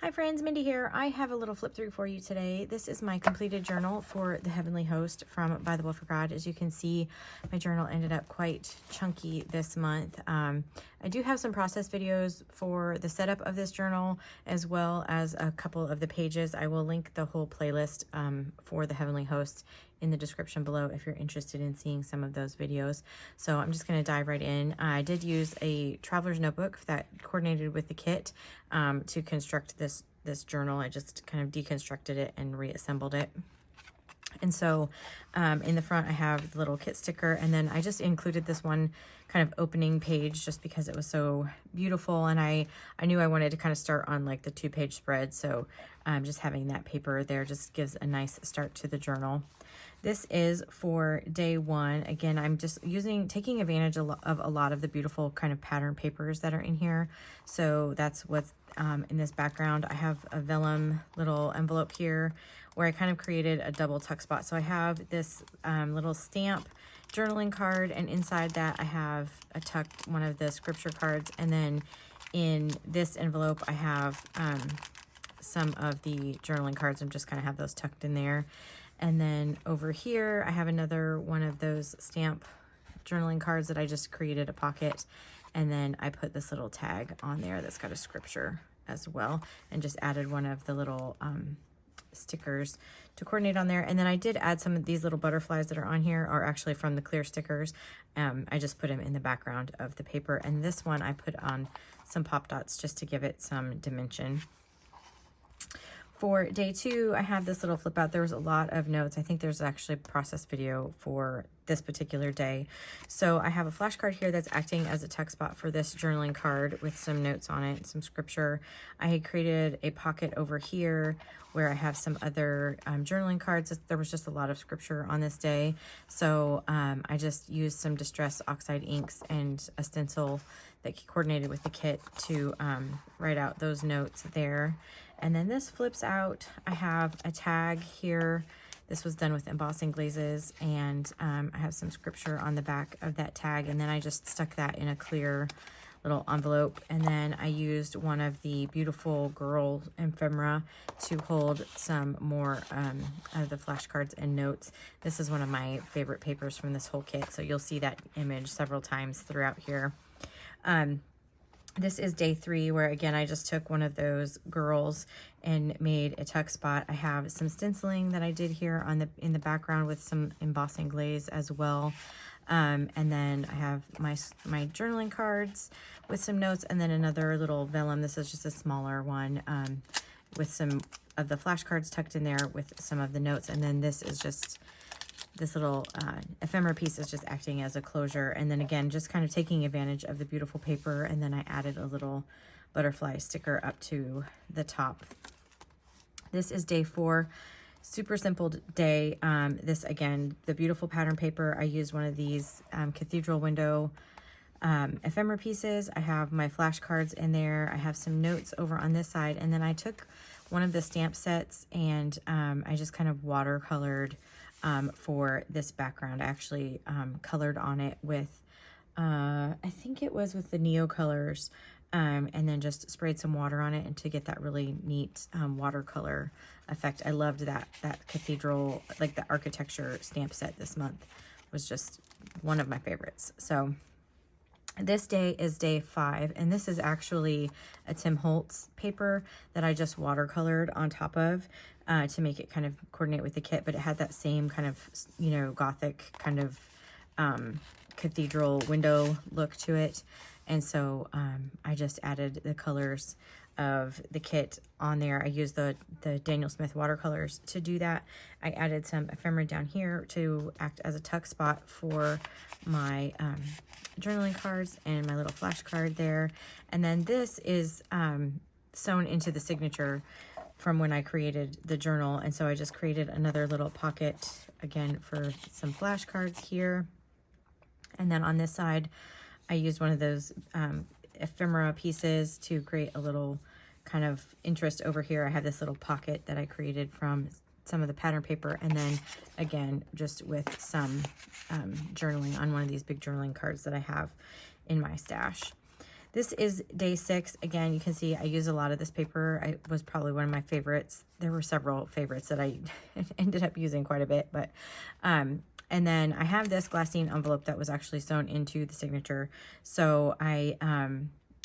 Hi friends, Mindy here. I have a little flip through for you today. This is my completed journal for the Heavenly Host from Bythewell4God. As you can see, my journal ended up quite chunky this month. I do have some process videos for the setup of this journal, as well as a couple of the pages. I will link the whole playlist for the Heavenly Host in the description below if you're interested in seeing some of those videos. So I'm just going to dive right in. I did use a traveler's notebook that coordinated with the kit to construct this journal. I just kind of deconstructed it and reassembled it. And so in the front I have the little kit sticker, and then I just included this one kind of opening page just because it was so beautiful, and I knew I wanted to kind of start on like the 2-page spread, so just having that paper there just gives a nice start to the journal. This is for day 1. Again, I'm just taking advantage of a lot of the beautiful kind of pattern papers that are in here. So that's what's in this background. I have a vellum little envelope here where I kind of created a double tuck spot. So I have this little stamp journaling card, and inside that I have tucked one of the scripture cards. And then in this envelope, I have some of the journaling cards. I'm just kind of have those tucked in there. And then over here, I have another one of those stamp journaling cards that I just created a pocket. And then I put this little tag on there that's got a scripture as well, and just added one of the little stickers to coordinate on there. And then I did add some of these little butterflies that are on here are actually from the clear stickers. I just put them in the background of the paper. And this one I put on some pop dots just to give it some dimension. For day 2, I have this little flip out. There was a lot of notes. I think there's actually a process video for this particular day. So I have a flashcard here that's acting as a tuck spot for this journaling card with some notes on it, some scripture. I had created a pocket over here where I have some other journaling cards. There was just a lot of scripture on this day. So I just used some Distress Oxide inks and a stencil that coordinated with the kit to write out those notes there. And then this flips out. I have a tag here. This was done with embossing glazes, and I have some scripture on the back of that tag, and then I just stuck that in a clear little envelope. And then I used one of the beautiful girl ephemera to hold some more of the flashcards and notes. This is one of my favorite papers from this whole kit, so you'll see that image several times throughout here. This is day 3, where again I just took one of those girls and made a tuck spot. I have some stenciling that I did here in the background with some embossing glaze as well. And then I have my journaling cards with some notes, and then another little vellum. This is just a smaller one with some of the flashcards tucked in there with some of the notes. And then this is just this little ephemera piece is just acting as a closure. And then again, just kind of taking advantage of the beautiful paper. And then I added a little butterfly sticker up to the top. This is day 4. Super simple day. This again, the beautiful pattern paper. I used one of these cathedral window ephemera pieces. I have my flashcards in there. I have some notes over on this side. And then I took one of the stamp sets and I just kind of watercolored for this background. I actually colored on it with, I think it was with the Neo colors, and then just sprayed some water on it and to get that really neat watercolor effect. I loved that cathedral, like the architecture stamp set this month was just one of my favorites. So this day is day 5, and this is actually a Tim Holtz paper that I just watercolored on top of to make it kind of coordinate with the kit, but it had that same kind of, you know, Gothic kind of cathedral window look to it. And so I just added the colors of the kit on there. I used the Daniel Smith watercolors to do that. I added some ephemera down here to act as a tuck spot for my journaling cards and my little flashcard there. And then this is sewn into the signature from when I created the journal. And so I just created another little pocket again for some flashcards here. And then on this side, I used one of those ephemera pieces to create a little kind of interest over here. I have this little pocket that I created from some of the pattern paper, and then again just with some journaling on one of these big journaling cards that I have in my stash. This is day 6. Again, you can see I use a lot of this paper. It was probably one of my favorites. There were several favorites that I ended up using quite a bit, but and then I have this glassine envelope that was actually sewn into the signature. So I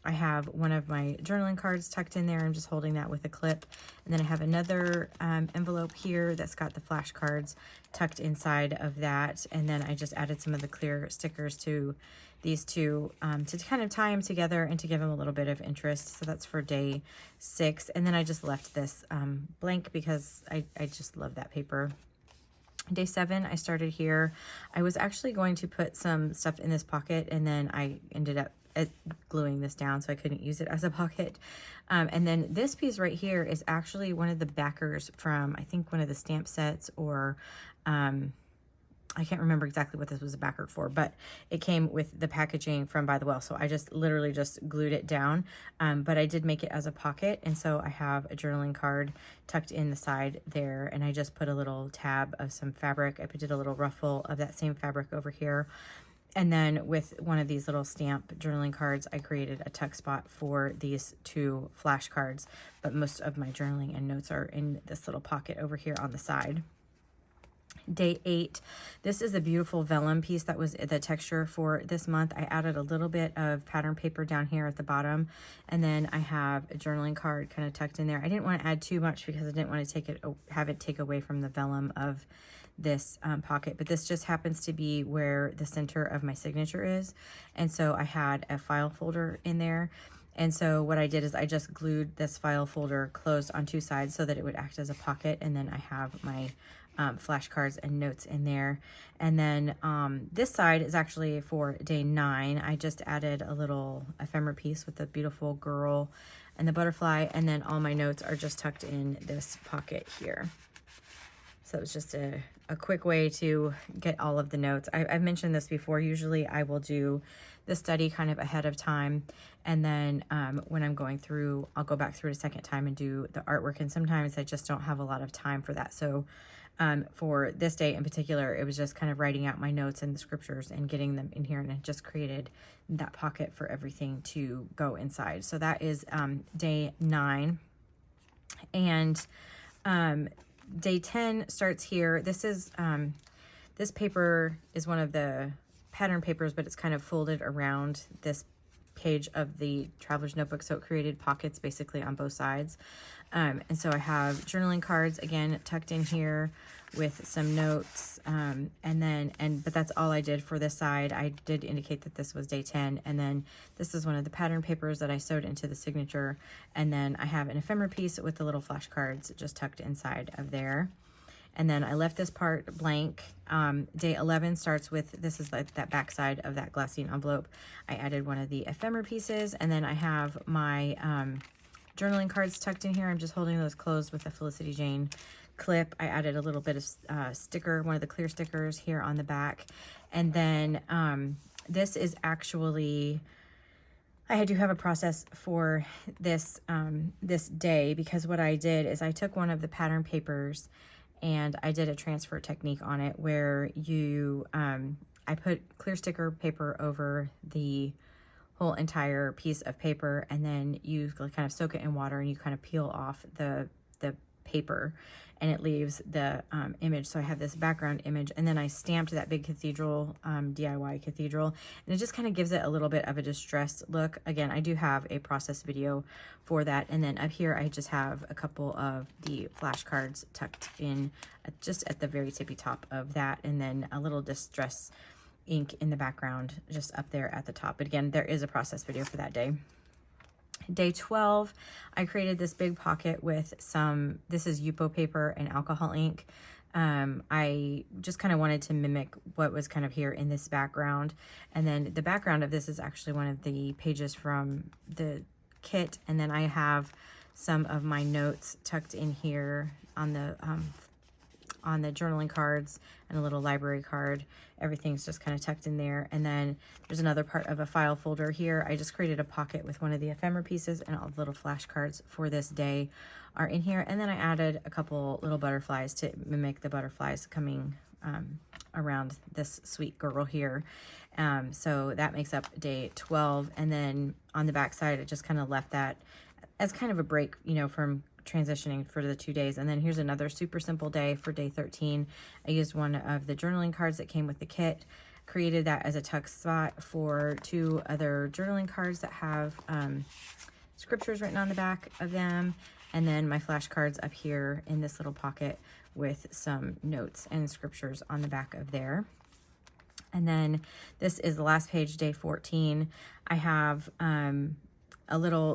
have one of my journaling cards tucked in there. I'm just holding that with a clip. And then I have another envelope here that's got the flashcards tucked inside of that. And then I just added some of the clear stickers to these two to kind of tie them together and to give them a little bit of interest. So that's for day 6. And then I just left this blank because I just love that paper. Day 7, I started here. I was actually going to put some stuff in this pocket, and then I ended up gluing this down so I couldn't use it as a pocket. And then this piece right here is actually one of the backers from, I think, one of the stamp sets, or I can't remember exactly what this was a backer for, but it came with the packaging from Bythewell. So I just literally just glued it down, but I did make it as a pocket. And so I have a journaling card tucked in the side there, and I just put a little tab of some fabric. I did a little ruffle of that same fabric over here. And then with one of these little stamp journaling cards, I created a tuck spot for these 2 flashcards, but most of my journaling and notes are in this little pocket over here on the side. Day 8, this is a beautiful vellum piece that was the texture for this month. I added a little bit of pattern paper down here at the bottom, and then I have a journaling card kind of tucked in there. I didn't want to add too much because I didn't want to have it take away from the vellum of this pocket, but this just happens to be where the center of my signature is. And so I had a file folder in there. And so what I did is I just glued this file folder closed on 2 sides so that it would act as a pocket. And then I have my flashcards and notes in there. And then this side is actually for day 9. I just added a little ephemera piece with the beautiful girl and the butterfly. And then all my notes are just tucked in this pocket here. So it's just a quick way to get all of the notes. I've mentioned this before. Usually I will do the study kind of ahead of time. And then when I'm going through, I'll go back through it a second time and do the artwork. And sometimes I just don't have a lot of time for that. So for this day in particular, it was just kind of writing out my notes and the scriptures and getting them in here. And it just created that pocket for everything to go inside. So that is day 9. And day 10 starts here. This is this paper is one of the pattern papers, but it's kind of folded around this page of the Traveler's Notebook, so it created pockets basically on both sides. And so I have journaling cards again tucked in here with some notes, but that's all I did for this side. I did indicate that this was day 10, and then this is one of the pattern papers that I sewed into the signature, and then I have an ephemera piece with the little flashcards just tucked inside of there. And then I left this part blank. Day 11 starts with, this is like that back side of that glassine envelope. I added one of the ephemera pieces, and then I have my journaling cards tucked in here. I'm just holding those closed with a Felicity Jane clip. I added a little bit of sticker, one of the clear stickers here on the back. And then this is actually, I do have a process for this, this day, because what I did is I took one of the pattern papers and I did a transfer technique on it where you, I put clear sticker paper over the whole entire piece of paper, and then you kind of soak it in water and you kind of peel off the paper, and it leaves the image. So I have this background image, and then I stamped that big cathedral, DIY cathedral, and it just kind of gives it a little bit of a distressed look. Again, I do have a process video for that. And then up here, I just have a couple of the flashcards tucked in just at the very tippy top of that, and then a little distress ink in the background just up there at the top. But again, there is a process video for that day. Day 12, I created this big pocket with some, this is Yupo paper and alcohol ink. I just kind of wanted to mimic what was kind of here in this background. And then the background of this is actually one of the pages from the kit. And then I have some of my notes tucked in here on the journaling cards and a little library card. Everything's just kind of tucked in there. And then there's another part of a file folder here. I just created a pocket with one of the ephemera pieces, and all the little flashcards for this day are in here. And then I added a couple little butterflies to mimic the butterflies coming around this sweet girl here. So that makes up day 12. And then on the back side, it just kind of left that as kind of a break, you know, from transitioning for the 2 days. And then here's another super simple day for day 13. I used one of the journaling cards that came with the kit, created that as a tuck spot for 2 other journaling cards that have scriptures written on the back of them, and then my flashcards up here in this little pocket with some notes and scriptures on the back of there. And then this is the last page, day 14. I have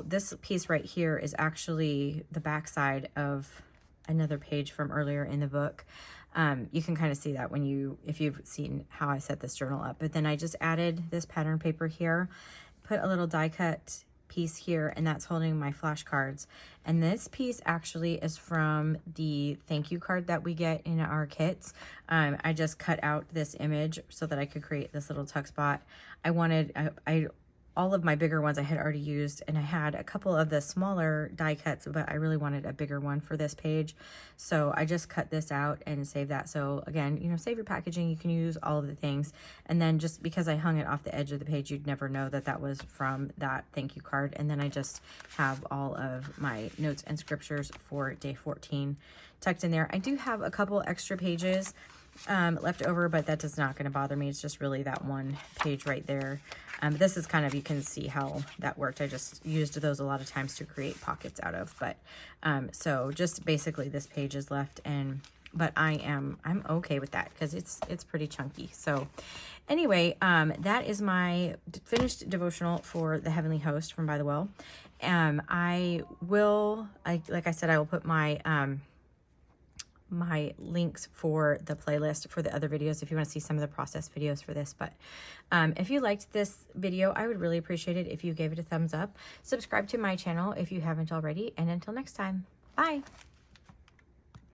this piece right here is actually the back side of another page from earlier in the book. You can kind of see that if you've seen how I set this journal up. But then I just added this pattern paper here, put a little die cut piece here, and that's holding my flashcards. And this piece actually is from the thank you card that we get in our kits. I just cut out this image so that I could create this little tuck spot. All of my bigger ones I had already used, and I had a couple of the smaller die cuts, but I really wanted a bigger one for this page. So I just cut this out and saved that. So again, you know, save your packaging. You can use all of the things. And then just because I hung it off the edge of the page, you'd never know that that was from that thank you card. And then I just have all of my notes and scriptures for day 14 tucked in there. I do have a couple extra pages left over, but that is not going to bother me. It's just really that one page right there. This is kind of, you can see how that worked. I just used those a lot of times to create pockets out of, but so just basically this page is left, but I'm okay with that because it's pretty chunky. So anyway, that is my finished devotional for the Heavenly Host from Bythewell. Like I said, I will put my links for the playlist for the other videos if you want to see some of the process videos for this. But if you liked this video, I would really appreciate it if you gave it a thumbs up. Subscribe to my channel if you haven't already, and until next time, bye.